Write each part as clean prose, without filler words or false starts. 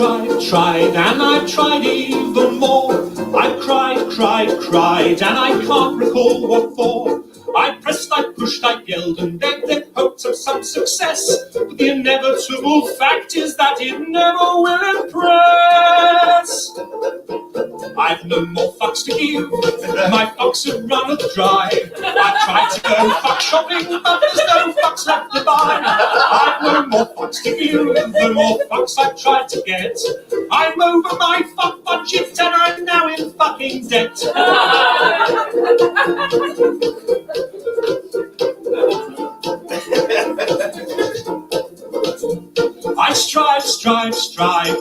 I tried, and I tried even more. I cried, and I can't recall what for. I pressed, I pushed, I yelled, and begged in hopes of some success. But the inevitable fact is that it never will impress. I've no more fucks to give, my fucks have run dry. I tried to go fuck shopping, but there's no fucks left to buy. I've no more fucks to give, the more fucks I've tried to get. I'm over my fuck budget and I'm now in fucking debt. I strive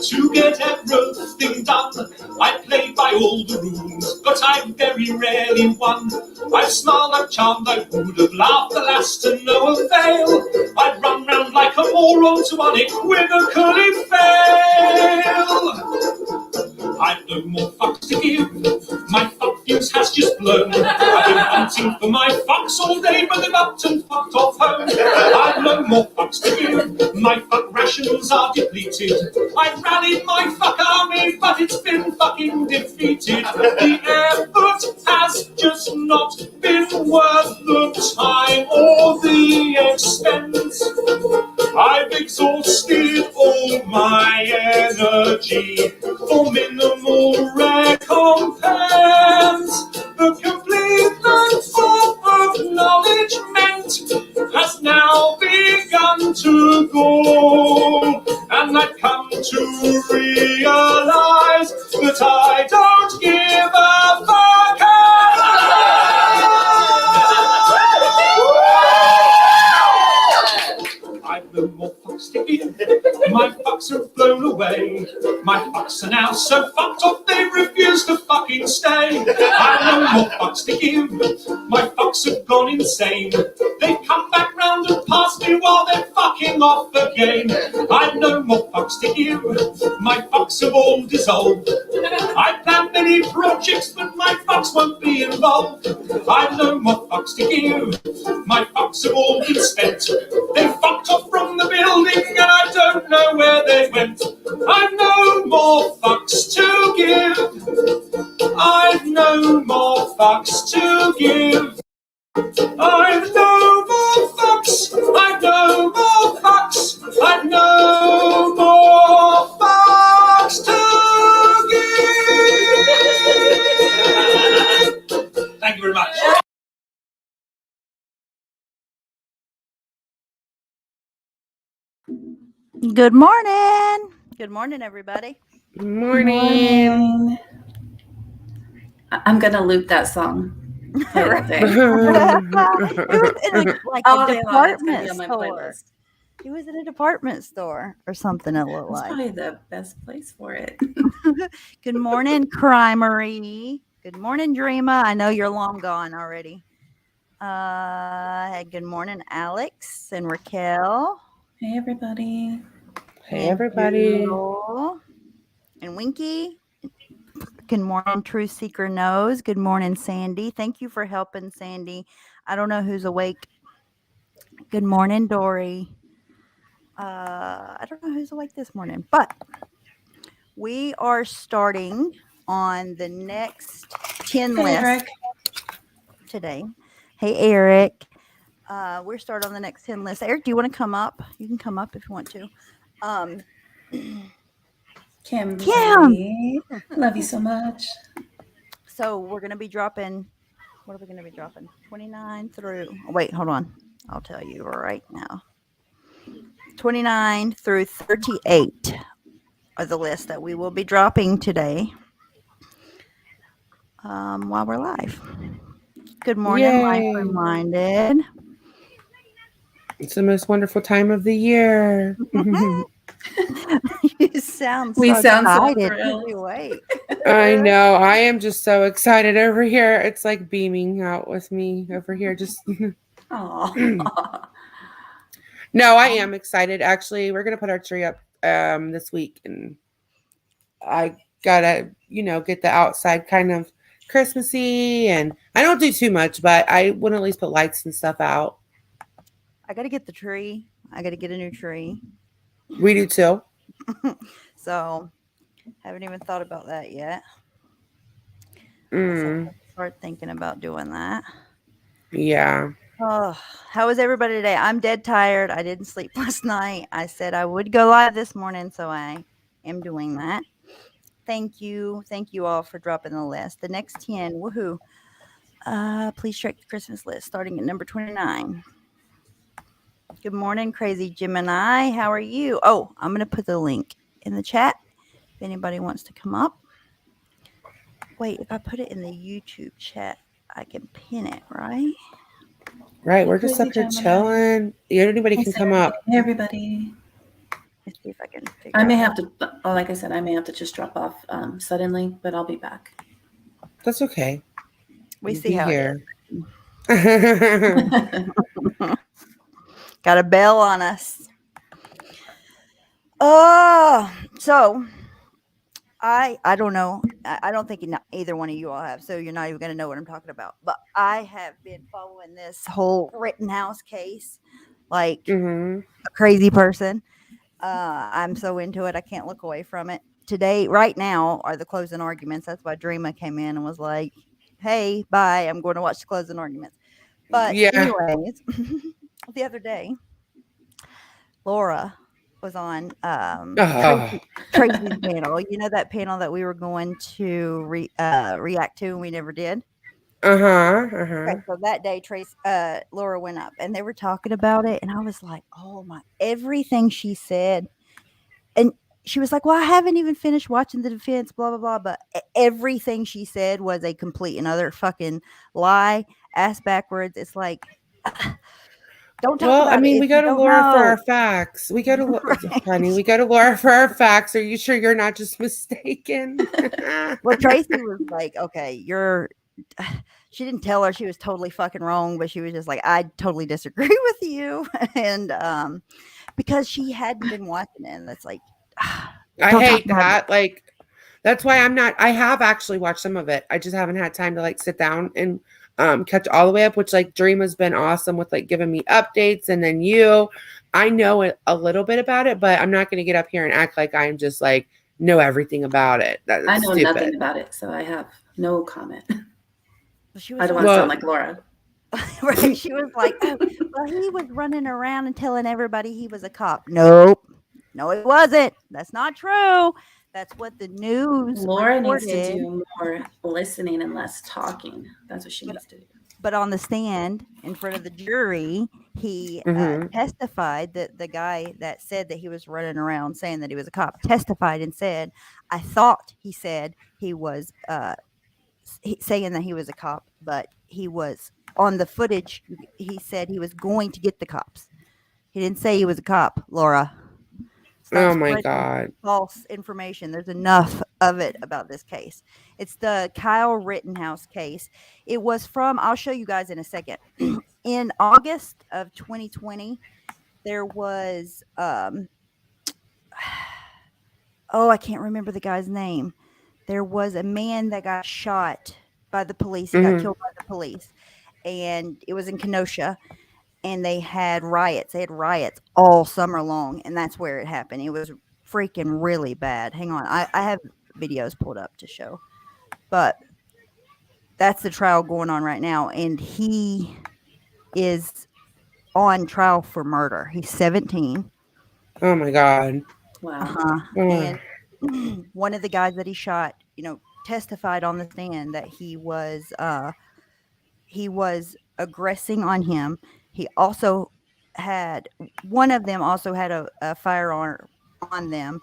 to get everything done. I play by all the rules, but I very rarely won. I've smiled, I've charmed, I would have laughed, alas, to no avail. I'd run round like a moron to unequivocally fail. I've no more fucks to give, my fuck fuse has just blown. I've been hunting for my fucks all day, but they've upped and fucked off home. I've no more fucks to give, my fuck rations are depleted. I've rallied my fuck army, but it's been fucking defeated. The effort has just not been worth the time or the expense. I've exhausted all my energy for minimal recompense. The complete of acknowledgement has now begun to go, and I've come to realize that I don't give a fuck. I've no more fucks to give, my fucks have flown away. My fucks are now so fucked off they refuse to fucking stay. I've no more fucks to give, my fucks have gone insane. They come back round and pass me while they're fucking off again. I've no more fucks to give, my fucks have all dissolved. I planned many projects but my fucks won't be involved. I've no more fucks to give, my fucks have all been spent. They fucked off from the building and I don't know where they went. I've no more fucks to give, I've no more fucks to give. I've no more fucks, I've no more fucks, I've no more fucks to give. Thank you very much. Good morning. Good morning, everybody. Good morning. I'm going to loop that song. Right. It was in a department store. He was in a department store or something, it looked like. That's probably the best place for it. Good morning, Crimery. Good morning, Dreama. I know you're long gone already. Good morning, Alex and Raquel. Hey, everybody. Hey, everybody. And Winky. Good morning, Truth Seeker Knows. Good morning, Sandy. Thank you for helping, Sandy. I don't know who's awake. Good morning, Dory. I don't know who's awake this morning, but we are starting on the next 10 list Eric. today. Hey, Eric. We're starting on the next 10 list. Eric, do you want to come up? You can come up if you want to. Kim. Love you so much. So we're going to be dropping, what are we going to be dropping? 29 through, wait, hold on. I'll tell you right now. 29 through 38 are the list that we will be dropping today while we're live. Good morning, Life Reminded. It's the most wonderful time of the year. You sound so excited. I know. I am just so excited over here. It's like beaming out with me over here. Just No, I am excited. Actually, we're gonna put our tree up this week, and I gotta, get the outside kind of Christmassy, and I don't do too much, but I would at least put lights and stuff out. I got to get the tree. I got to get a new tree. We do too. So, haven't even thought about that yet. Mm, Start thinking about doing that. yeah. Oh, how is everybody today? I'm dead tired. I didn't sleep last night. I said I would go live this morning, so I am doing that. Thank you. Thank you all for dropping the list. The next 10, woohoo. Please check the Christmas list starting at number 29. Good morning, Crazy Gemini. How are you? Oh, I'm going to put the link in the chat if anybody wants to come up. Wait, if I put it in the YouTube chat, I can pin it, right? Right, we're just up here chilling. Anybody can come up. Hey, everybody. Let's see if I can figure I may out. have to, like I said, I may have to just drop off suddenly, but I'll be back. That's okay. We You'll see be how here. it is. Got a bell on us. So I don't know. I don't think either one of you all have, so you're not even going to know what I'm talking about. But I have been following this whole Rittenhouse case like Mm-hmm. a crazy person. I'm so into it, I can't look away from it. Today, right now, are the closing arguments. That's why Dreama came in and was like, "Hey, bye. I'm going to watch the closing arguments." But Yeah. anyways, the other day, Laura was on Oh. Tracy's panel. You know that panel that we were going to react to and we never did? Uh-huh. Okay, so that day Laura went up and they were talking about it and I was like, "Oh my, everything she said." And she was like, "Well, I haven't even finished watching the defense, blah blah blah." But everything she said was a complete and utter fucking lie, ass backwards. It's like, don't talk Well, I about it mean, if we you go to don't Laura for our know. facts. We go to Right. honey. We go to Laura for our facts. Are you sure you're not just mistaken? Well, Tracy was like, "Okay, you're." She didn't tell her she was totally fucking wrong, but she was just like, "I totally disagree with you," and because she hadn't been watching it, and it's like, I don't talk hate about it. that. Like, that's why I'm not. I have actually watched some of it. I just haven't had time to like sit down and catch all the way up. Which like Dream has been awesome with like giving me updates, and then you. I know a little bit about it, but I'm not going to get up here and act like I'm just like know everything about it. That's I know stupid. nothing about it, so I have no comment. She was I don't want to sound like Laura. right. She was like, "Oh, well, he was running around and telling everybody he was a cop." Nope. No, it wasn't. That's not true. That's what the news Laura needs to reported. do more listening and less talking. That's what she needs to do. But on the stand in front of the jury, he Mhm. testified that the guy that said that he was running around saying that he was a cop testified and said, "I thought he said he was saying that he was a cop, but he was on the footage. He said he was going to get the cops. He didn't say he was a cop, Laura. Stop Oh my spreading god. false information. There's enough of it about this case. It's the Kyle Rittenhouse case. It was from, I'll show you guys in a second. In August of 2020, there was, oh, I can't remember the guy's name. There was a man that got shot by the police. He got Mhm. killed by the police. And it was in Kenosha. And they had riots. They had riots all summer long. And that's where it happened. It was freaking really bad. Hang on. I have videos pulled up to show. But that's the trial going on right now. And he is on trial for murder. He's 17. Oh my god. Wow. Uh-huh. Oh. And one of the guys that he shot, testified on the stand that he was aggressing on him. He also had one of them also had a firearm on them,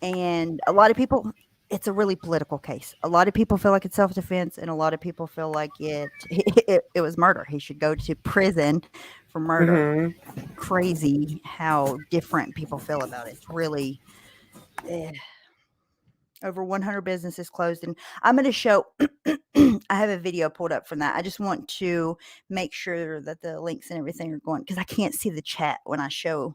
and a lot of people. It's a really political case. A lot of people feel like it's self-defense, and a lot of people feel like it was murder. He should go to prison for murder. Mhm. Crazy how different people feel about it. It's really over 100 businesses closed, and I'm going to show. I have a video pulled up from that. I just want to make sure that the links and everything are going because I can't see the chat when I show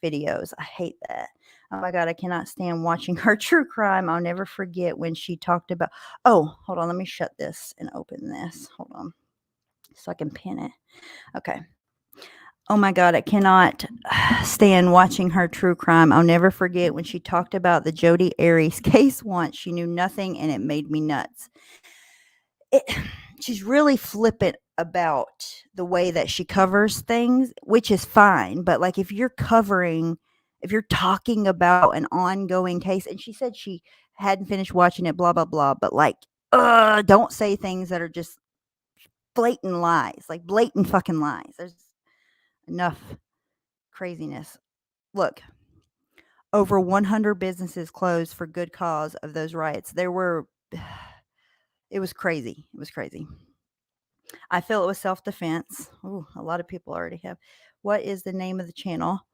videos. I hate that. Oh my God, I cannot stand watching her true crime. I'll never forget when she talked about. Oh, hold on. Let me shut this and open this. Hold on. So I can pin it. Okay. Oh my God, I cannot stand watching her true crime. I'll never forget when she talked about the Jodi Arias case once. She knew nothing and it made me nuts. She's really flippant about the way that she covers things, which is fine. But like if you're talking about an ongoing case, and she said she hadn't finished watching it, blah, blah, blah. But like, don't say things that are just blatant lies, like blatant fucking lies. There's enough craziness. Look, over 100 businesses closed for good cause of those riots. It was crazy. It was crazy. I feel it was self-defense. Ooh, a lot of people already have. What is the name of the channel?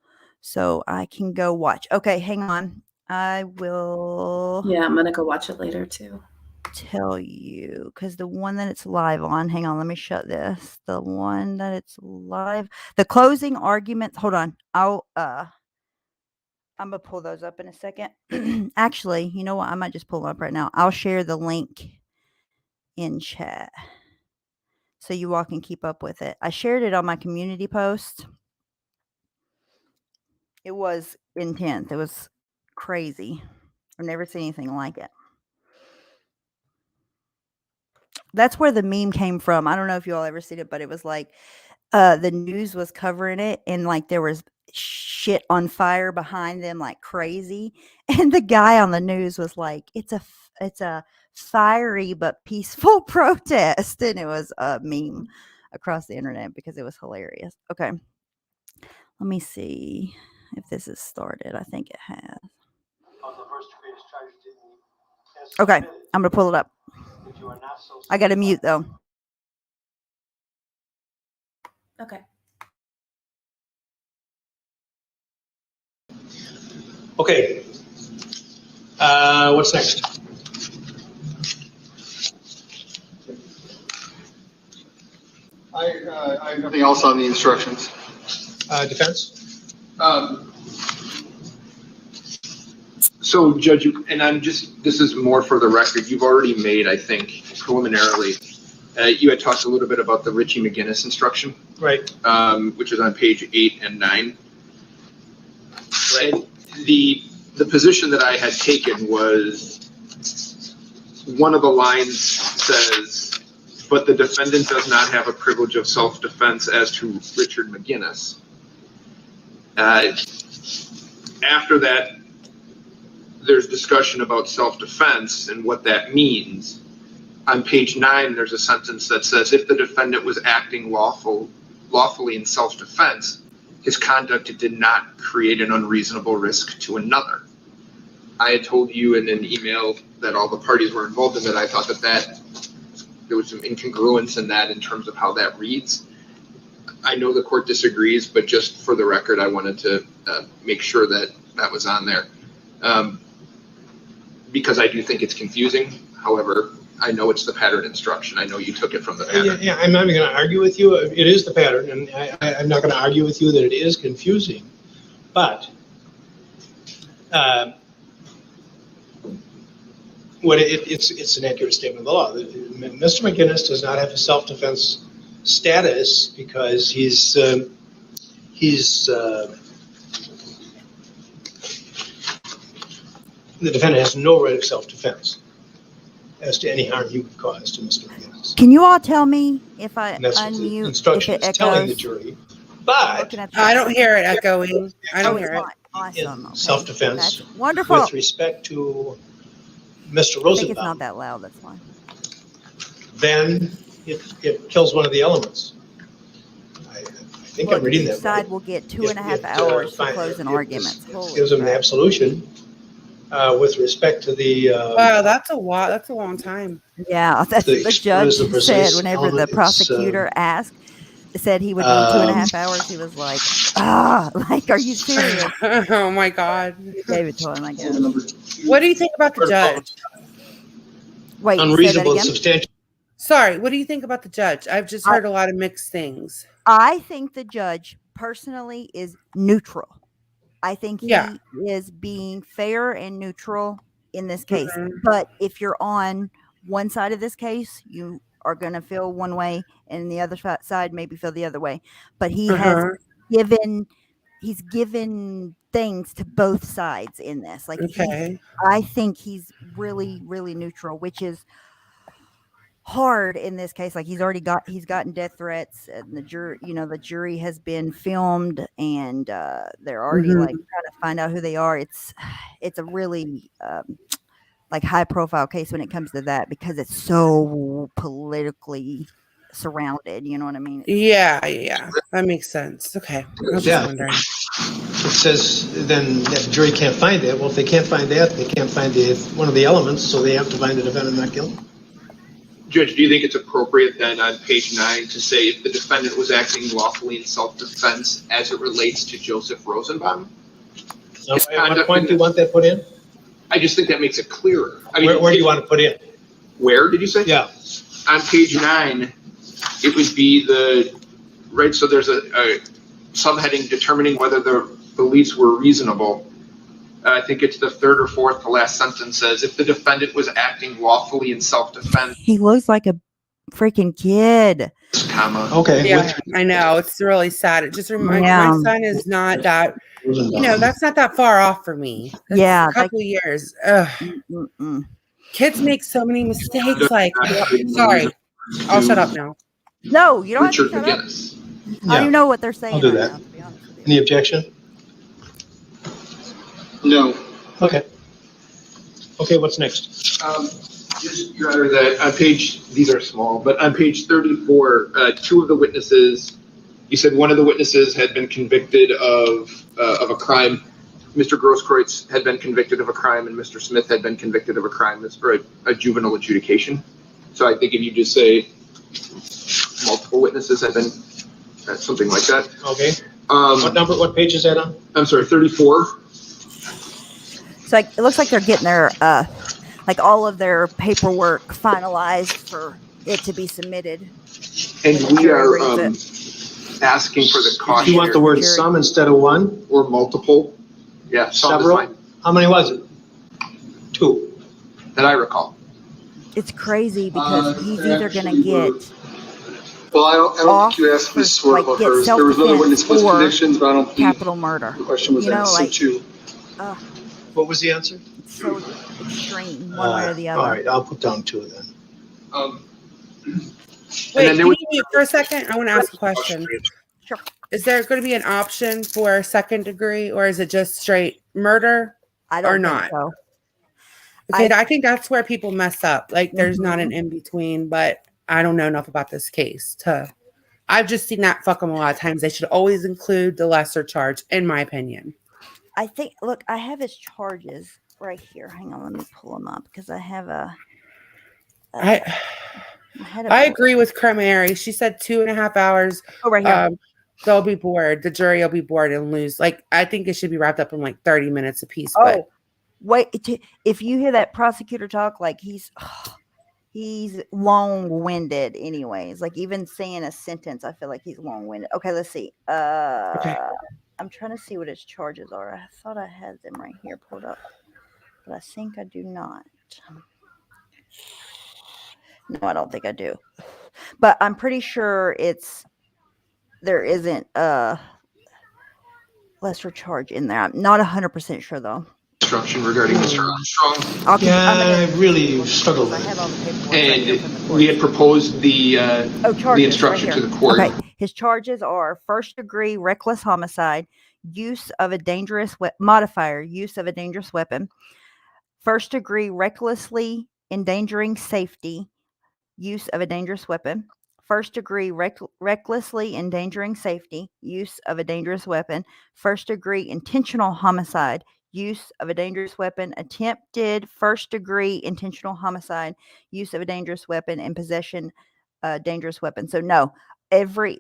So I can go watch. Okay, hang on. I will Yeah, I'm gonna go watch it later too. tell you because the one that it's live on, hang on, let me shut this. The one that it's live, the closing arguments. Hold on. I'm gonna pull those up in a second. Actually, you know what? I might just pull them up right now. I'll share the link in chat so you all can keep up with it. I shared it on my community post. It was intense. It was crazy. I've never seen anything like it. That's where the meme came from. I don't know if you all ever seen it, but it was like the news was covering it and like there was shit on fire behind them like crazy. And the guy on the news was like, it's a fiery but peaceful protest. And it was a meme across the internet because it was hilarious. Okay. Let me see if this is started. I think it has. Okay, I'm going to pull it up. I got to mute though. Okay. Okay. What's next? I have nothing else on the instructions. Defense? So Judge, this is more for the record. You've already made, I think, preliminarily, you had talked a little bit about the Richie McGinnis instruction. Right. Which is on page 8 and 9. Right. And the position that I had taken was one of the lines says, but the defendant does not have a privilege of self-defense as to Richard McGinnis. After that, there's discussion about self-defense and what that means. On page 9, there's a sentence that says, if the defendant was acting lawfully in self-defense, his conduct did not create an unreasonable risk to another. I had told you in an email that all the parties were involved in that. I thought that there was some incongruence in that in terms of how that reads. I know the court disagrees, but just for the record, I wanted to make sure that that was on there. Because I do think it's confusing. However, I know it's the pattern instruction. I know you took it from the pattern. Yeah, I'm not even going to argue with you. It is the pattern, and I'm not going to argue with you that it is confusing. But it's an accurate statement of the law. Mr. McGinnis does not have a self-defense status because he's the defendant has no right of self-defense as to any harm he would cause to Mr. McGinnis. Can you all tell me if I And that's what the unmute, if instruction it is telling the echoes? jury. I'm But looking at the- I don't hear it echoing. I don't Oh, hear it's it. not. Awesome. in Okay. self-defense, That's wonderful. with respect to Mr. I think it's not Rosenbaum, that loud. That's why. then it kills one of the elements. I think Look, I'm reading each that side right. will get 2.5 It, hours for fine, closing it arguments. Holy gives them the crap. absolution with respect to the Wow, that's a lot. That's a long time. Yeah, that's the the ex- judge what is the said precise whenever the element? It's, prosecutor said he would need 2.5 hours. He was like, like, are you serious? Oh my God. He gave it to him, I guess. What do you think about the judge? Wait, say that unreasonable and again? substantial. Sorry, what do you think about the judge? I've just heard a lot of mixed things. I think the judge personally is neutral. I think Yeah. he is being fair and neutral in this case. Mhm. But if you're on one side of this case, you are going to feel one way, and the other side maybe feel the other way. But he has given things to both sides in this. Like Okay. I think he's really, really neutral, which is hard in this case. Like he's gotten death threats, and the jury has been filmed, and they're already like trying to find out who they are. It's a really like high profile case when it comes to that, because it's so politically surrounded. You know what I mean? Yeah, that makes sense. Okay, I was just wondering. It says then that the jury can't find that. Well, if they can't find that, they can't find one of the elements, so they have to find the defendant not guilty. Judge, do you think it's appropriate then on page 9 to say if the defendant was acting lawfully in self-defense as it relates to Joseph Rosenbaum? So at what point do you want that put in? I just think that makes it clearer. I mean, where do you want to put in? Where did you say? Yeah. On page 9, it would be right, so there's a subheading determining whether the beliefs were reasonable. I think it's the third or fourth, the last sentence says, if the defendant was acting lawfully in self-defense. He looks like a freaking kid. Comma. Okay. Yeah, I know. It's really sad. It just reminds my son is not that, that's not that far off for me. That's a couple years. Kids make so many mistakes. Like, sorry, I'll shut up now. No, you don't have to shut up. I don't even know what they're saying. I'll do right that. now, to be honest with you. Any objection? No. Okay. Okay, what's next? Just, Your Honor, that on page, these are small, but on page 34, 2 of the witnesses, you said one of the witnesses had been convicted of a crime. Mr. Grosskreutz had been convicted of a crime, and Mr. Smith had been convicted of a crime. That's for a juvenile adjudication. So I think if you just say multiple witnesses have been, something like that. Okay. What page is that on? I'm sorry, 34. So it looks like they're getting their like all of their paperwork finalized for it to be submitted. And we are asking for the caution. Do you want the word some instead of one? Or multiple? Yeah, several. How many was it? 2. That I recall. It's crazy because he's either going to get. Well, I don't think you asked me swear about hers. There was another witness with convictions, but I don't think capital murder. the question was asked. So too. What was the answer? It's so extreme, one way or the other. All right, I'll put down 2 then. Wait, can you mute for a second? I want to ask a question. Sure. Is there going to be an option for second degree, or is it just straight murder? I don't think not. So. Okay, I think that's where people mess up. Like, there's not an in between, but I don't know enough about this case I've just seen that fuck them a lot of times. They should always include the lesser charge, in my opinion. I think. Look, I have his charges right here. Hang on, let me pull them up because I have I agree with Cremary. She said 2.5 hours. Oh, right here. They'll be bored. The jury will be bored and lose. Like, I think it should be wrapped up in like 30 minutes apiece. Oh, wait! If you hear that prosecutor talk, like he's long-winded. Anyways, like even saying a sentence, I feel like he's long-winded. Okay, let's see. Okay. I'm trying to see what his charges are. I thought I had them right here pulled up, but I think I do not. No, I don't think I do. But I'm pretty sure there isn't a lesser charge in there. I'm not 100% sure though. Instruction regarding Mr. Armstrong. I really struggled with I have all the paperwork. And we had proposed the instruction right to the court. Okay, his charges are first degree reckless homicide, use of a dangerous modifier, use of a dangerous weapon, first degree recklessly endangering safety, use of a dangerous weapon, first degree recklessly endangering safety, use of a dangerous weapon, first degree intentional homicide, use of a dangerous weapon, attempted first degree intentional homicide, use of a dangerous weapon, and possession dangerous weapon. So no,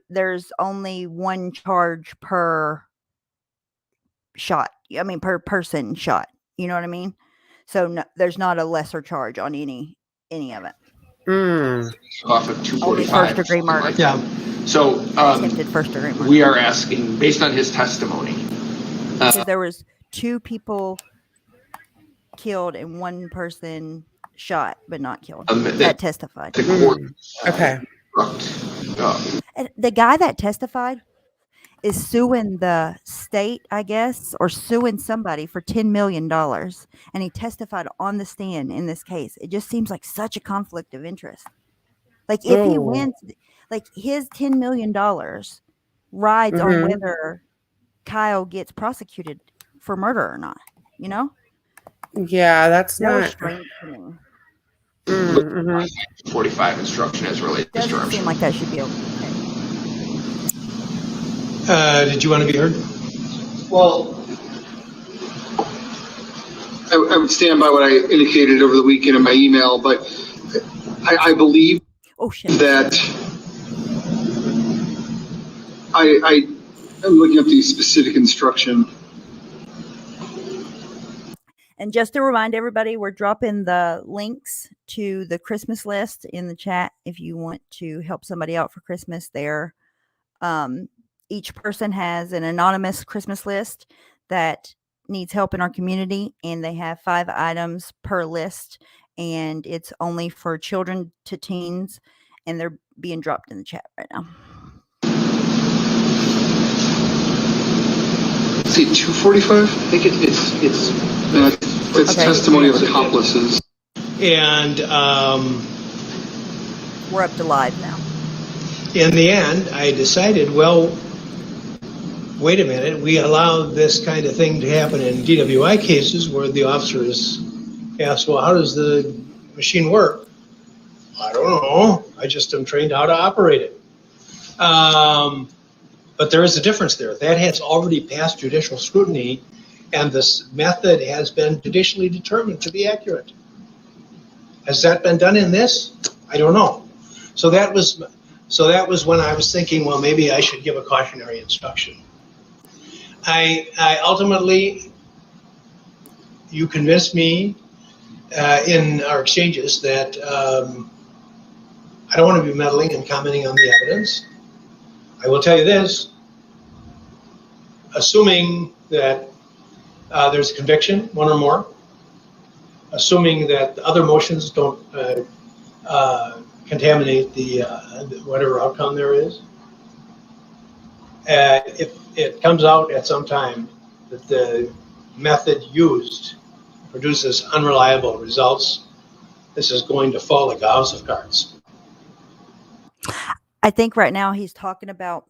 there's only one charge per shot. I mean, per person shot. You know what I mean? So no, there's not a lesser charge on any of it. Off of 245. Only first degree murder. Yeah. So attempted first degree murder. we are asking, based on his testimony, because there was 2 people killed and 1 person shot but not killed that testified. The court, Okay. And the guy that testified is suing the state, I guess, or suing somebody for $10 million. And he testified on the stand in this case. It just seems like such a conflict of interest. Like if he wins, like his $10 million rides on whether Kyle gets prosecuted for murder or not, you know? Yeah, that's That was not. strange to me. 45 instruction as related to Doesn't seem like that should be okay. Did you want to be heard? Well, I would stand by what I indicated over the weekend in my email, but I believe that I am looking up the specific instruction. And just to remind everybody, we're dropping the links to the Christmas list in the chat if you want to help somebody out for Christmas there. Each person has an anonymous Christmas list that needs help in our community, and they have 5 items per list, and it's only for children to teens, and they're being dropped in the chat right now. See, 245? I think it's okay. Testimony of accomplices. And we're up to live now. In the end, I decided, well, wait a minute, we allow this kind of thing to happen in DWI cases where the officer is asked, well, how does the machine work? I don't know. I just am trained how to operate it. But there is a difference there. That has already passed judicial scrutiny, and this method has been judicially determined to be accurate. Has that been done in this? I don't know. So that was when I was thinking, well, maybe I should give a cautionary instruction. I ultimately, you convinced me in our exchanges that I don't want to be meddling and commenting on the evidence. I will tell you this, assuming that there's a conviction, 1 or more, assuming that the other motions don't contaminate the whatever outcome there is, if it comes out at some time that the method used produces unreliable results, this is going to fall like a house of cards. I think right now he's talking about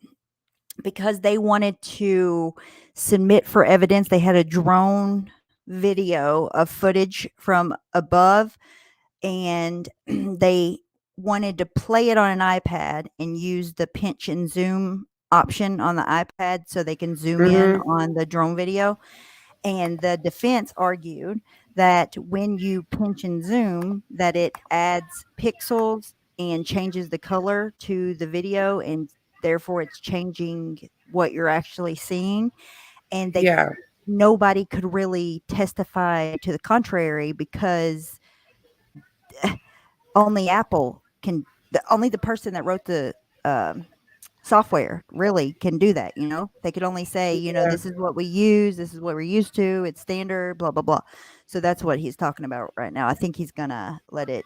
because they wanted to submit for evidence, they had a drone video of footage from above, and they wanted to play it on an iPad and use the pinch and zoom option on the iPad so they can zoom in on the drone video. And the defense argued that when you pinch and zoom, that it adds pixels and changes the color to the video, and therefore it's changing what you're actually seeing. And nobody could really testify to the contrary because only Apple can, only the person that wrote the software really can do that. You know, they could only say, you know, this is what we use, this is what we're used to, it's standard, blah, blah, blah. So that's what he's talking about right now. I think he's gonna let it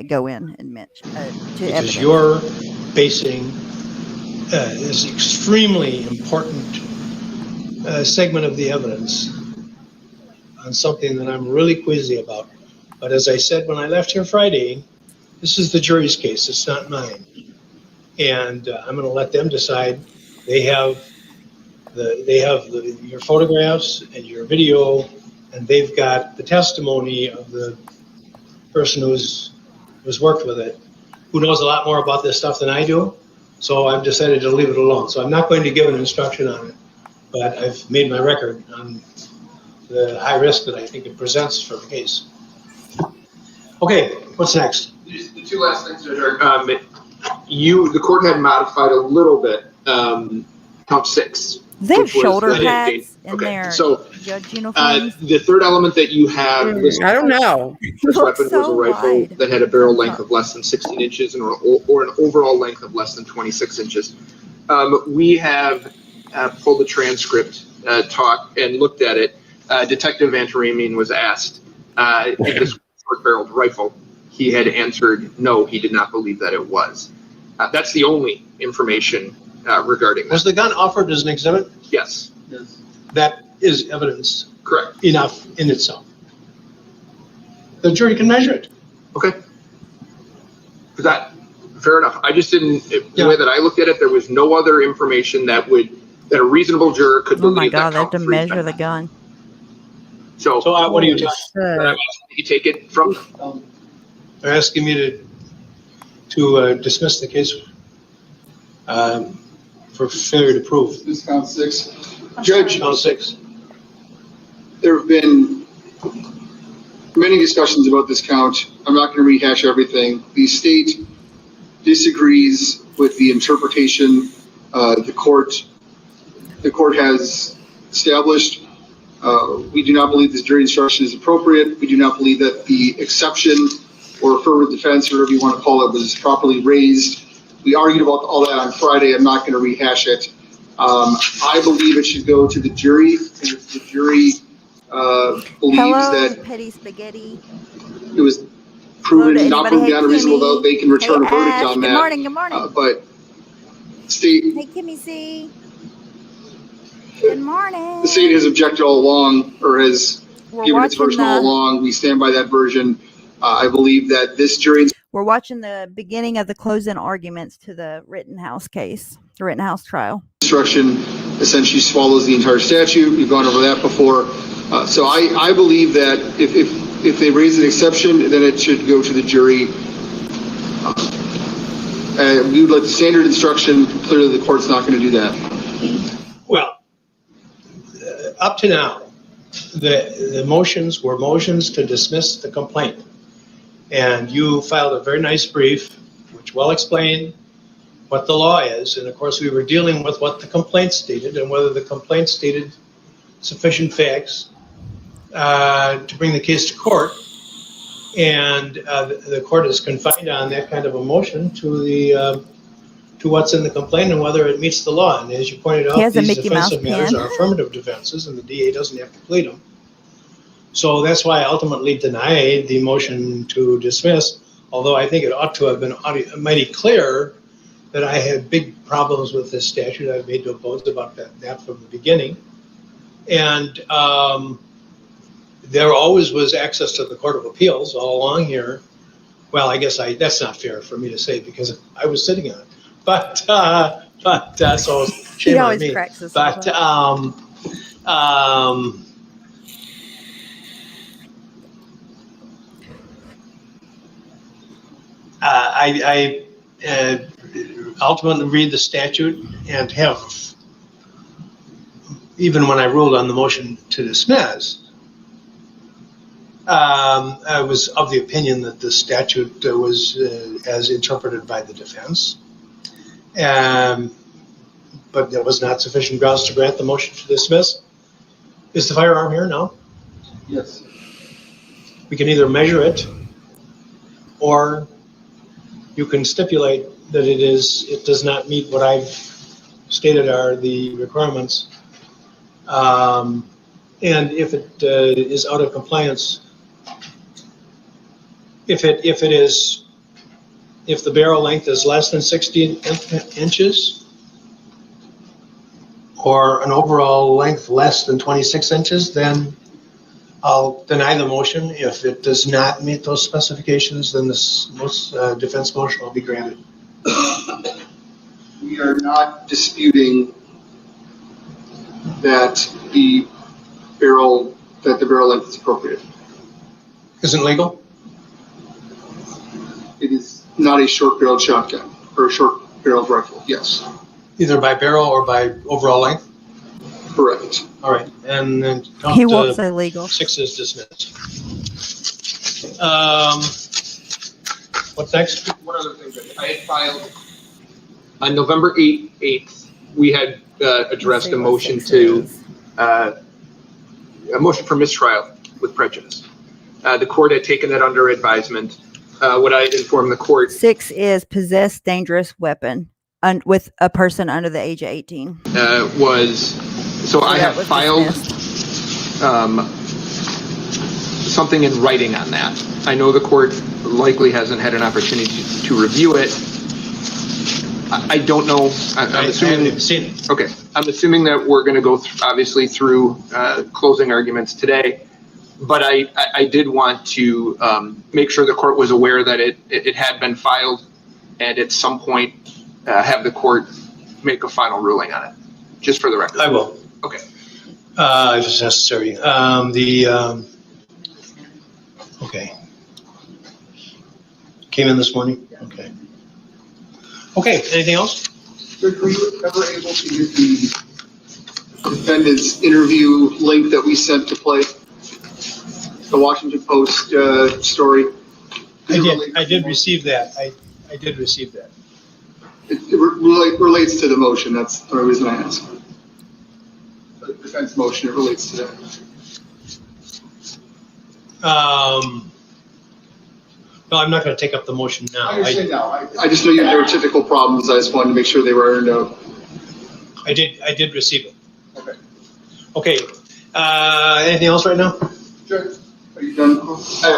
go in admit to because evidence. You're basing this extremely important segment of the evidence on something that I'm really queasy about. But as I said when I left here Friday, this is the jury's case, it's not mine. And I'm going to let them decide. They have your photographs and your video, and they've got the testimony of the person who's worked with it, who knows a lot more about this stuff than I do. So I've decided to leave it alone. So I'm not going to give an instruction on it, but I've made my record on the high risk that I think it presents for the case. Okay, what's next? The 2 last things are the court had modified a little bit count 6. They have shoulder pads in their judge uniforms. The 3rd element that you have, I don't know. This weapon was a rifle that had a barrel length of less than 16 inches or an overall length of less than 26 inches. We have pulled the transcript talked and looked at it, Detective Antaramian was asked if this was a short-barreled rifle. He had answered no, he did not believe that it was. That's the only information regarding Was this. the gun offered as an exhibit? Yes, That is evidence correct. enough in itself. The jury can measure it. Okay. Fair enough. I just didn't, the way that I looked at it, there was no other information that a reasonable juror could Oh my believe God, that they have count to three measure the defendant. gun. So What are you Holy talking? shit. you take it from them. They're asking me to dismiss the case for failure to prove. This count 6. Judge, Count 6. there have been many discussions about this count. I'm not going to rehash everything. The state disagrees with the interpretation the court has established. We do not believe this jury instruction is appropriate. We do not believe that the exception or affirmative defense, or whatever you want to call it, was properly raised. We argued about all that on Friday. I'm not going to rehash it. I believe it should go to the jury, and if the jury believes Hello, that Petty Spaghetti. it was Hello to proven, not anybody. proven Hey, beyond a reasonable Kimmy. doubt, they can return Hey, a verdict Ash. on Good that. morning. Good morning. But state, Hey, Kimmy C. Good morning. the state has objected all along, or has We're given its watching version all the along. We stand by that version. I believe that this jury we're watching the beginning of the closing arguments to the Rittenhouse case, the Rittenhouse trial. instruction essentially swallows the entire statute. We've gone over that before. So I believe that if they raise an exception, then it should go to the jury. We would like the standard instruction. Clearly, the court's not going to do that. Well, up to now, the motions were motions to dismiss the complaint. And you filed a very nice brief, which well explained what the law is. And of course, we were dealing with what the complaint stated and whether the complaint stated sufficient facts to bring the case to court. And the court is confined on that kind of a motion to what's in the complaint and whether it meets the law. And as you pointed He out, has a these Mickey Mouse defensive matters pen. are affirmative defenses, and the DA doesn't have to plead them. So that's why I ultimately denied the motion to dismiss, although I think it ought to have been mighty clear that I had big problems with this statute. I've made no bones about that from the beginning. And there always was access to the Court of Appeals all along here. Well, I guess that's not fair for me to say because I was sitting on it. But so shame He on always me. cracks us But up. I ultimately read the statute and have, even when I ruled on the motion to dismiss, I was of the opinion that the statute was as interpreted by the defense. But there was not sufficient grounds to grant the motion to dismiss. Is the firearm here? No. Yes. We can either measure it or you can stipulate that it does not meet what I've stated are the requirements. And if it is out of compliance, if the barrel length is less than 60 inches or an overall length less than 26 inches, then I'll deny the motion. If it does not meet those specifications, then this defense motion will be granted. We are not disputing that the barrel length is appropriate. Isn't legal? It is not a short-barreled shotgun or a short-barreled rifle. Yes, Either by barrel or by overall length? correct. All right, and then He won't say legal. 6 is dismissed. What's next? One other thing, Judge. I had filed on November 8th, we had addressed Let's see a what motion 6 to is. a motion for mistrial with prejudice. The court had taken that under advisement. What I informed the court 6 is possess dangerous weapon with a person under the age of 18. was So I that have was filed dismissed. something in writing on that. I know the court likely hasn't had an opportunity to review it. I don't know. I'm assuming. I haven't even seen it. Okay, I'm assuming that we're going to go obviously through closing arguments today, but I did want to make sure the court was aware that it had been filed, and at some point have the court make a final ruling on it, just for the record. I will. Okay. If it's necessary. Okay. Came in this morning? Okay. Okay, anything else? Were you ever able to get the defendant's interview link that we sent to play? The Washington Post story? I did receive that. I did receive that. It relates to the motion. That's the reason I asked. The defense motion, it relates to that. No, I'm not going to take up the motion now. I understand now. I just know there were typical problems. I just wanted to make sure they were ironed out. I did receive it. Okay. Okay. Anything else right now? Sure. Are you done?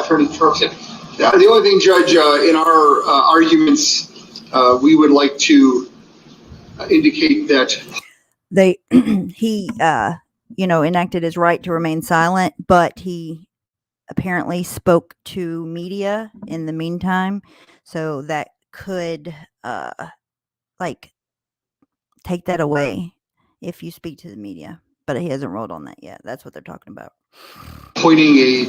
Attorney Charles? Yeah. The only thing, Judge, in our arguments, we would like to indicate that he enacted his right to remain silent, but he apparently spoke to media in the meantime, so that could take that away if you speak to the media, but he hasn't ruled on that yet. That's what they're talking about. pointing a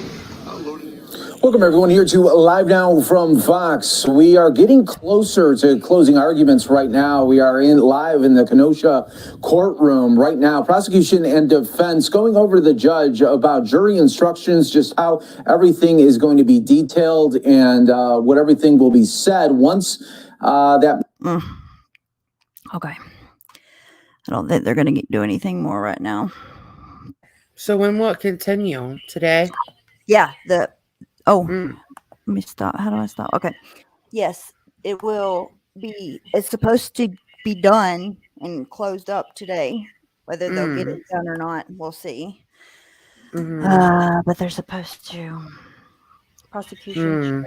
Welcome everyone here to Live Now from Fox. We are getting closer to closing arguments right now. We are live in the Kenosha courtroom right now. Prosecution and defense going over to the judge about jury instructions, just how everything is going to be detailed and what everything will be said once that. Okay. I don't think they're going to do anything more right now. So when will it continue? Today? Yeah. Let me stop. How do I stop? Okay. Yes, it will be. It's supposed to be done and closed up today. Whether they'll get it done or not, we'll see. But they're supposed to. Prosecution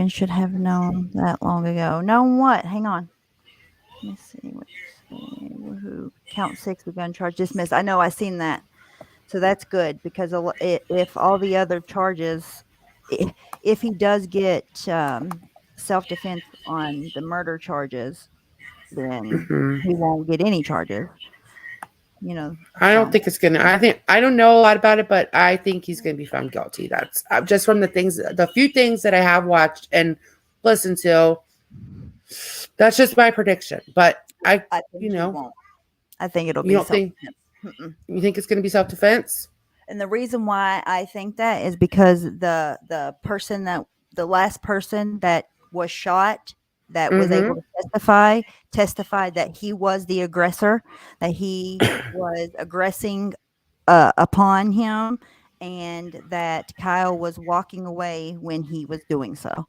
should have known that long ago. Known what? Hang on. Let me see. Who count 6 with gun charge dismissed. I know. I seen that. So that's good because if all the other charges, if he does get self-defense on the murder charges, then he won't get any charges. I don't think it's gonna. I don't know a lot about it, but I think he's gonna be found guilty. That's just from the few things that I have watched and listened to. That's just my prediction. But I think he won't. I think it'll be. You think it's going to be self-defense? And the reason why I think that is because the last person that was shot that was able to testified that he was the aggressor, that he was aggressing upon him, and that Kyle was walking away when he was doing so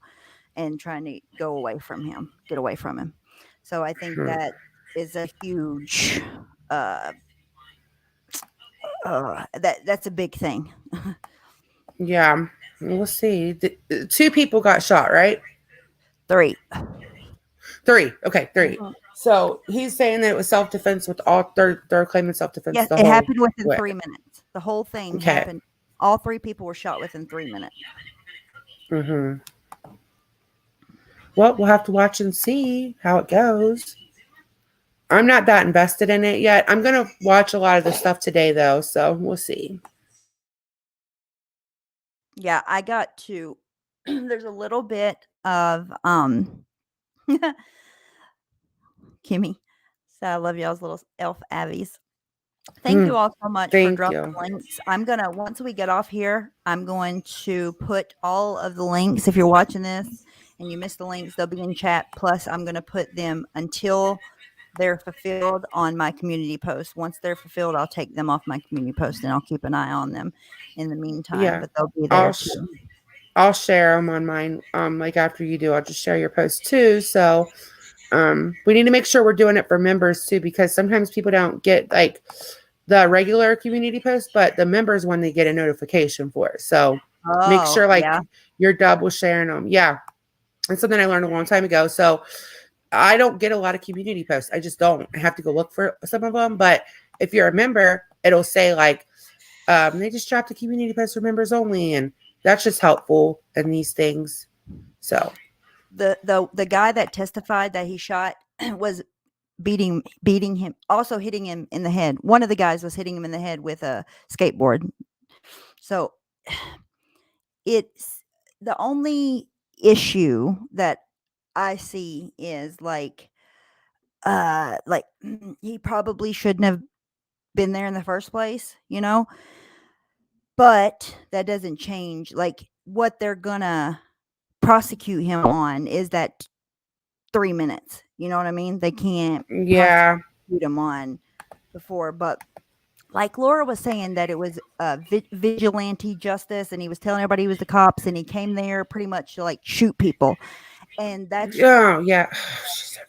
and trying to get away from him. So I think that is a huge that's a big thing. Yeah, we'll see. 2 people got shot, right? 3. Okay, 3. So he's saying that it was self-defense with all they're claiming self-defense. Yes, it happened within 3 minutes. The whole thing happened. All 3 people were shot within 3 minutes. Well, we'll have to watch and see how it goes. I'm not that invested in it yet. I'm going to watch a lot of the stuff today, though, so we'll see. Yeah, I got to. There's a little bit of Kimmy. So I love y'all's little elf Abbies. Thank you all so much for dropping links. Once we get off here, I'm going to put all of the links. If you're watching this and you missed the links, they'll be in chat. Plus, I'm going to put them until they're fulfilled on my community post. Once they're fulfilled, I'll take them off my community post and I'll keep an eye on them in the meantime. Yeah, but they'll be there too. I'll share them on mine. Like after you do, I'll just share your post too. So We need to make sure we're doing it for members too, because sometimes people don't get like the regular community post, but the members one they get a notification for. So make sure like you're double sharing them. Yeah. It's something I learned a long time ago. So I don't get a lot of community posts. I just don't. I have to go look for some of them. But if you're a member, it'll say like, they just dropped a community post for members only. And that's just helpful in these things. So the guy that testified that he shot was beating him, also hitting him in the head. One of the guys was hitting him in the head with a skateboard. So it's the only issue that I see is like he probably shouldn't have been there in the first place, but that doesn't change like what they're gonna prosecute him on is that 3 minutes. You know what I mean? They can't prosecute him on before, but like Laura was saying that it was vigilante justice, and he was telling everybody he was the cops, and he came there pretty much to like shoot people, and that's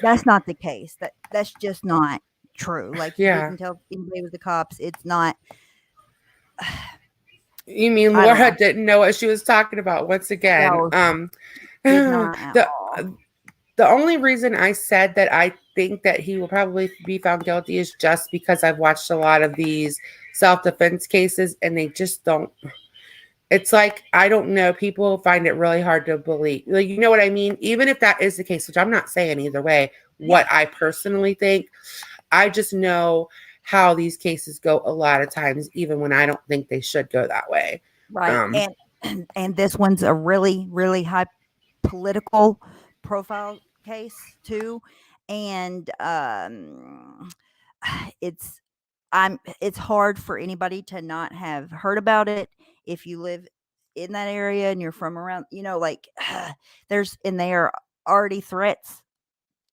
that's not the case. That's just not true. Like he didn't tell anybody it was the cops. It's not. You mean Laura didn't know what she was talking about once again? No, did not at all. The only reason I said that I think that he will probably be found guilty is just because I've watched a lot of these self-defense cases and they just don't. It's like, I don't know. People find it really hard to believe. Like, you know what I mean? Even if that is the case, which I'm not saying either way, what I personally think, I just know how these cases go a lot of times, even when I don't think they should go that way. Right. And this one's a really, really high political profile case too. And it's hard for anybody to not have heard about it if you live in that area and you're from around, like there are already threats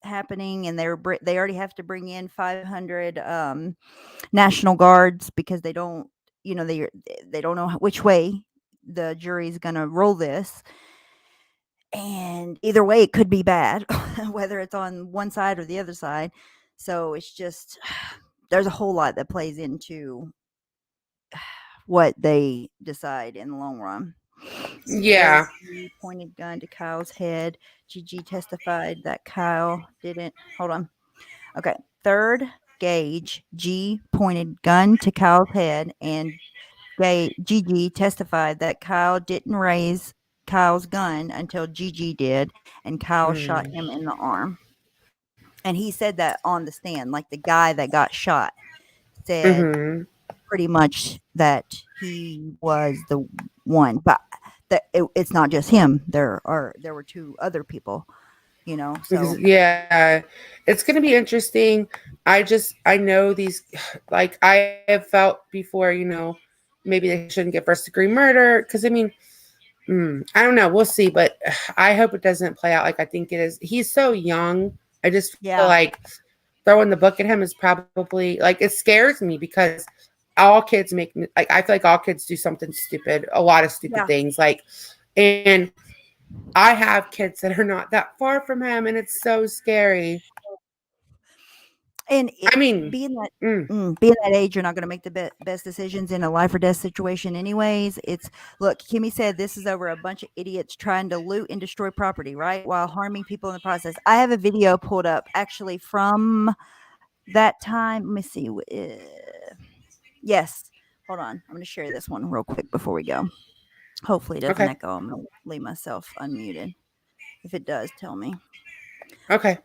happening, and they already have to bring in 500 National Guards because they don't they don't know which way the jury's gonna roll this, and either way it could be bad whether it's on one side or the other side. So it's just there's a whole lot that plays into what they decide in the long run. Yeah. He pointed gun to Kyle's head. Gigi testified that Kyle didn't. Hold on. Okay. Third gauge, G pointed gun to Kyle's head, and Gigi testified that Kyle didn't raise Kyle's gun until Gigi did, and Kyle shot him in the arm. And he said that on the stand, like the guy that got shot said pretty much that he was the one, but it's not just him. There were two other people, so yeah, it's going to be interesting. I know these, like I have felt before, maybe they shouldn't get first degree murder. Cause I mean, I don't know. We'll see, but I hope it doesn't play out like I think it is. He's so young. I just feel like throwing the book at him is probably like, it scares me because all kids make, like, I feel like all kids do something stupid, a lot of stupid things. Like, and I have kids that are not that far from him, and it's so scary. And being that age, you're not going to make the best decisions in a life or death situation anyways. Look, Kimmy said this is over a bunch of idiots trying to loot and destroy property, right? While harming people in the process. I have a video pulled up actually from that time. Let me see. Yes. Hold on. I'm going to share this one real quick before we go. Hopefully it doesn't echo. I'm going to leave myself unmuted. If it does, tell me. Okay.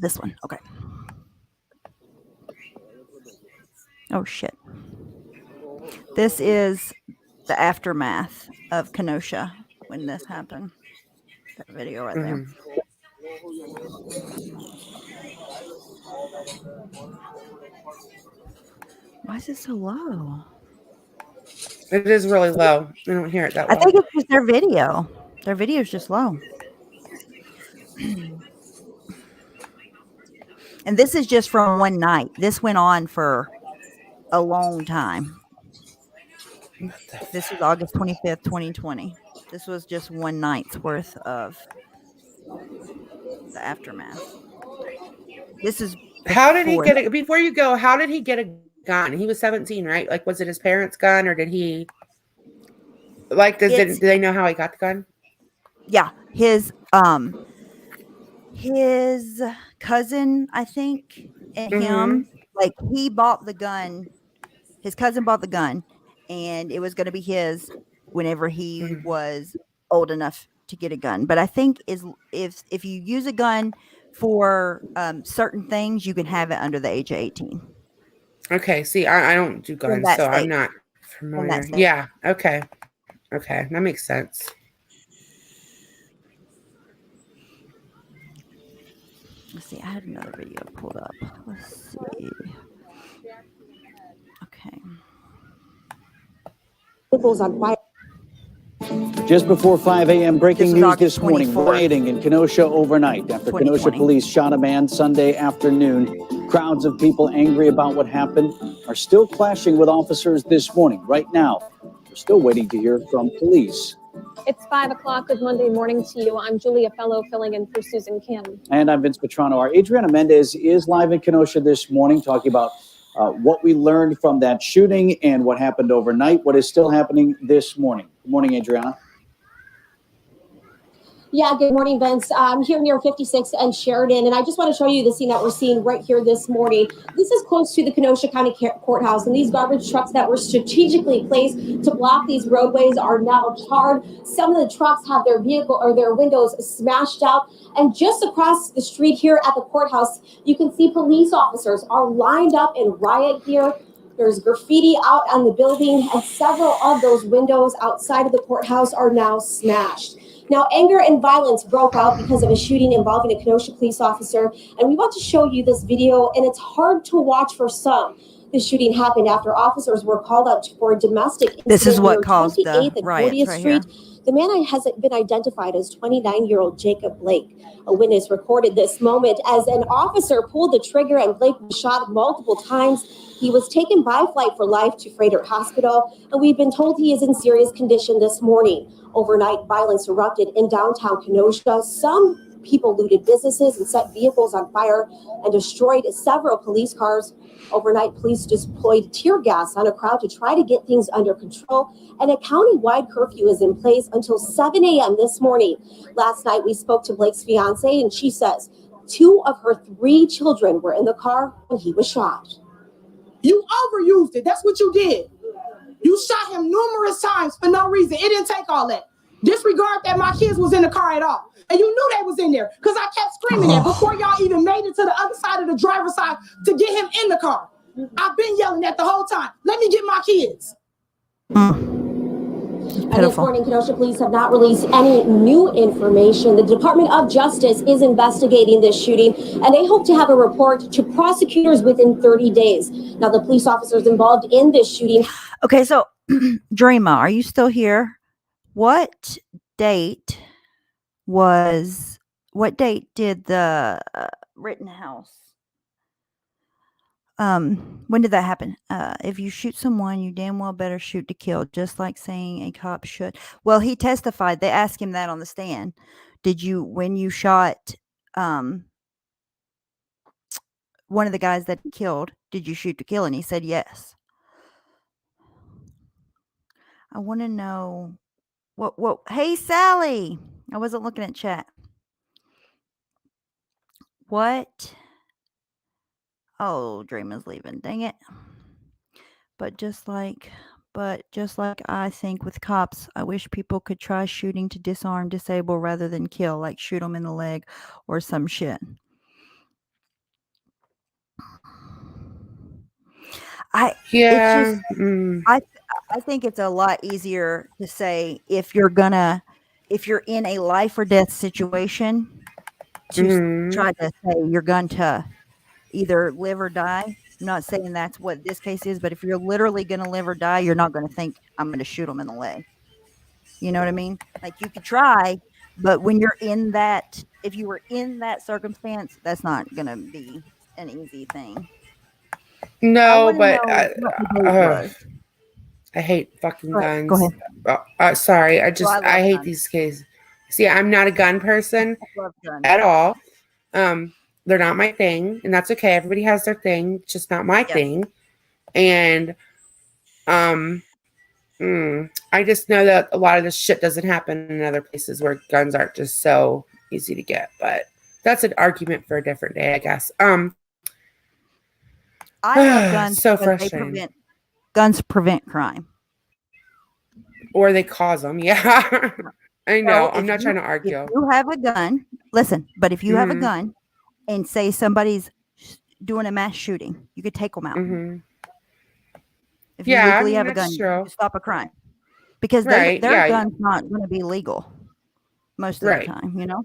This one. Okay. Oh, shit. This is the aftermath of Kenosha when this happened. That video right there. Why is it so low? It is really low. I don't hear it that well. I think it's just their video. Their video is just low. And this is just from one night. This went on for a long time. This was August 25th, 2020. This was just one night's worth of. the aftermath. This is how did he get it? Before you go, how did he get a gun? He was 17, right? Like, was it his parents' gun, or did he? Like, do they know how he got the gun? Yeah, his cousin, I think, and him, like, he bought the gun. His cousin bought the gun, and it was going to be his whenever he was old enough to get a gun. But I think if you use a gun for certain things, you can have it under the age of 18. Okay. See, I don't do guns, so I'm not familiar. Yeah. Okay. Okay, that makes sense. Let's see. I had another video pulled up. Let's see. Okay. Vehicles on fire. Just before 5 a.m., breaking news this morning, rioting in Kenosha overnight after Kenosha police shot a man Sunday afternoon. Crowds of people angry about what happened are still clashing with officers this morning. Right now, we're still waiting to hear from police. It's 5 o'clock. Good Monday morning to you. I'm Julia Fellow, filling in for Susan Kim. And I'm Vince Petrano. Our Adriana Mendez is live in Kenosha this morning, talking about what we learned from that shooting and what happened overnight, what is still happening this morning. Good morning, Adriana. Yeah, good morning, Vince. I'm here near 56 and Sheridan, and I just want to show you the scene that we're seeing right here this morning. This is close to the Kenosha County Courthouse, and these garbage trucks that were strategically placed to block these roadways are now charred. Some of the trucks have their vehicle or their windows smashed out, and just across the street here at the courthouse, you can see police officers are lined up in riot gear. There's graffiti out on the building, and several of those windows outside of the courthouse are now smashed. Now, anger and violence broke out because of a shooting involving a Kenosha police officer, and we want to show you this video, and it's hard to watch for some. The shooting happened after officers were called out for a domestic incident. This is what caused 28th the and riots 40th right Street. here. The man has been identified as 29-year-old Jacob Blake. A witness recorded this moment as an officer pulled the trigger and Blake was shot multiple times. He was taken by Flight for Life to Freighter Hospital, and we've been told he is in serious condition this morning. Overnight, violence erupted in downtown Kenosha. Some people looted businesses and set vehicles on fire and destroyed several police cars. Overnight, police deployed tear gas on a crowd to try to get things under control, and a county-wide curfew is in place until 7 a.m. this morning. Last night, we spoke to Blake's fiance, and she says 2 of her 3 children were in the car when he was shot. You overused it. That's what you did. You shot him numerous times for no reason. It didn't take all that. Disregard that my kids was in the car at all. And you knew they was in there because I kept screaming it before y'all even made it to the other side of the driver's side to get him in the car. I've been yelling that the whole time. Let me get my kids. And this morning, Kenosha police have not released any new information. The Department of Justice is investigating this shooting, and they hope to have a report to prosecutors within 30 days. Now, the police officers involved in this shooting. Okay, so Dreama, are you still here? What date did the Rittenhouse? When did that happen? If you shoot someone, you damn well better shoot to kill, just like saying a cop should. Well, he testified. They asked him that on the stand. When you shot one of the guys that killed, did you shoot to kill? And he said yes. I want to know what hey Sally, I wasn't looking at chat. What? Oh, Dreama's leaving. Dang it. But just like I think with cops, I wish people could try shooting to disarm, disable rather than kill, like shoot them in the leg or some shit. I think it's a lot easier to say if you're in a life or death situation to try to say you're going to either live or die. I'm not saying that's what this case is, but if you're literally going to live or die, you're not going to think I'm going to shoot them in the leg. You know what I mean? Like you could try, but when you're in that, if you were in that circumstance, that's not going to be an easy thing. No, but I hate fucking guns. Go ahead. Sorry, I hate these cases. See, I'm not a gun person I love guns. at all. They're not my thing, and that's okay. Everybody has their thing, it's just not my thing. And I just know that a lot of this shit doesn't happen in other places where guns aren't just so easy to get. But that's an argument for a different day, I guess. I love guns so because frustrating. Guns prevent crime. Or they cause them. Yeah. I know. I'm not trying to argue. If you have a gun, listen, but if you have a gun and say somebody's doing a mass shooting, you could take them out. If you legally have a gun, you can stop a crime. Because their gun's not going to be legal most of the time, you know?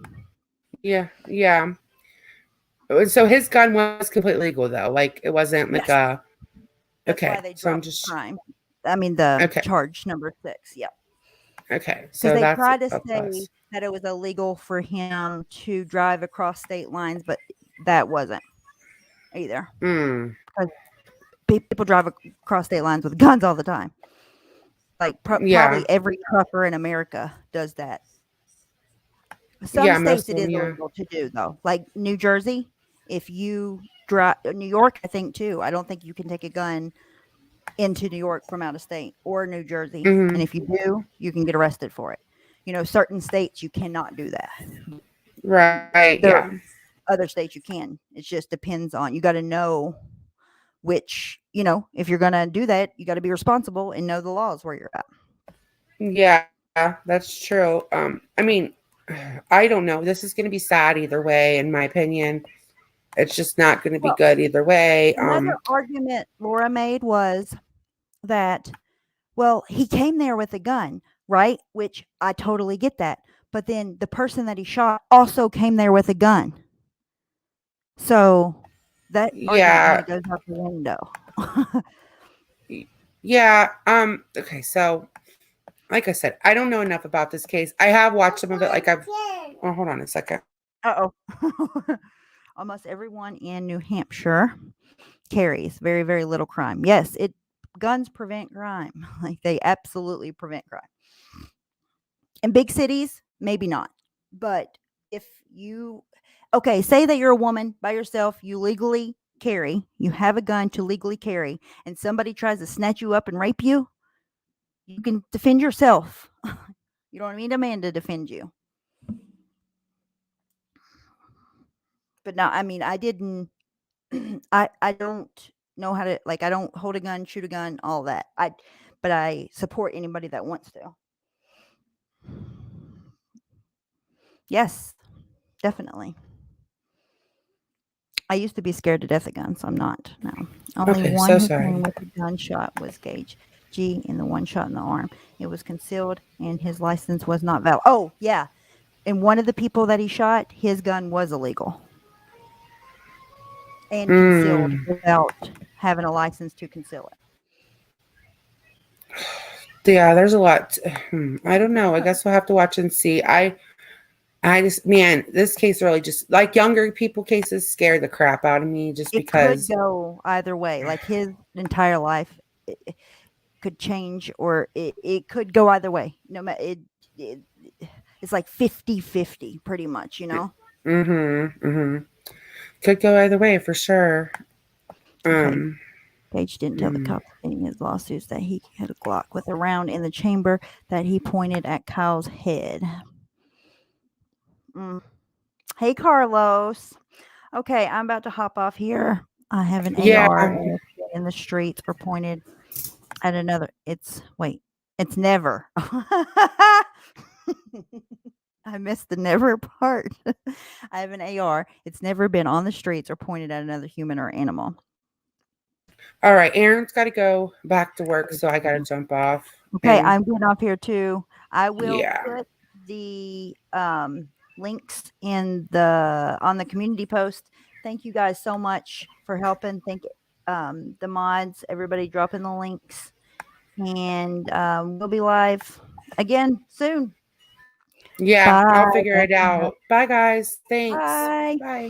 Yeah. Yeah. So his gun was completely legal, though. Like, it wasn't like a... That's why they dropped the crime. I mean, the charge number 6. Yeah. Okay. So they that's tried to say that it was illegal for him to drive across state lines, but that wasn't either. Because people drive across state lines with guns all the time. Like probably every trucker in America does that. Some states it is illegal to do, though. Like New Jersey, if you drive, New York, I think too. I don't think you can take a gun into New York from out of state or New Jersey. And if you do, you can get arrested for it. You know, certain states you cannot do that. Right. Other states you can. It just depends on, you got to know which, you know, if you're going to do that, you got to be responsible and know the laws where you're at. Yeah, that's true. I mean, I don't know. This is going to be sad either way, in my opinion. It's just not going to be good either way. Another argument Laura made was that, well, he came there with a gun, right? Which I totally get that. But then the person that he shot also came there with a gun. So that argument goes out the window. Okay, so like I said, I don't know enough about this case. I have watched some of it. Like hold on a second. Almost everyone in New Hampshire carries very, very little crime. Yes, guns prevent crime. Like they absolutely prevent crime. In big cities, maybe not. But if you, say that you're a woman by yourself, you legally carry, you have a gun to legally carry, and somebody tries to snatch you up and rape you, you can defend yourself. You don't need a man to defend you. But no, I mean, I didn't, I don't know how to, like, I don't hold a gun, shoot a gun, all that. But I support anybody that wants to. Yes, definitely. I used to be scared to death of guns. I'm not now. Only one who came with a gunshot was Gage G in the one shot in the arm. It was concealed and his license was not valid. Oh, yeah. And one of the people that he shot, his gun was illegal. And concealed without having a license to conceal it. Yeah, there's a lot. I don't know. I guess we'll have to watch and see. I just, man, this case really just, like younger people cases, scare the crap out of me just because. It could go either way. Like his entire life it could change, or it could go either way. No matter, it's like 50-50 pretty much, you know? Could go either way for sure. Gage didn't tell the cops in his lawsuits that he had a Glock with a round in the chamber that he pointed at Kyle's head. Hey, Carlos. Okay, I'm about to hop off here. I have an AR in the streets or pointed at another. It's never. I missed the never part. I have an AR. It's never been on the streets or pointed at another human or animal. All right, Aaron's got to go back to work, so I got to jump off. Okay, I'm getting off here too. I will put the links on the community post. Thank you guys so much for helping. Thank the mods, everybody dropping the links, and we'll be live again soon. Yeah, I'll figure it out. Bye, guys. Thanks. Bye. Bye.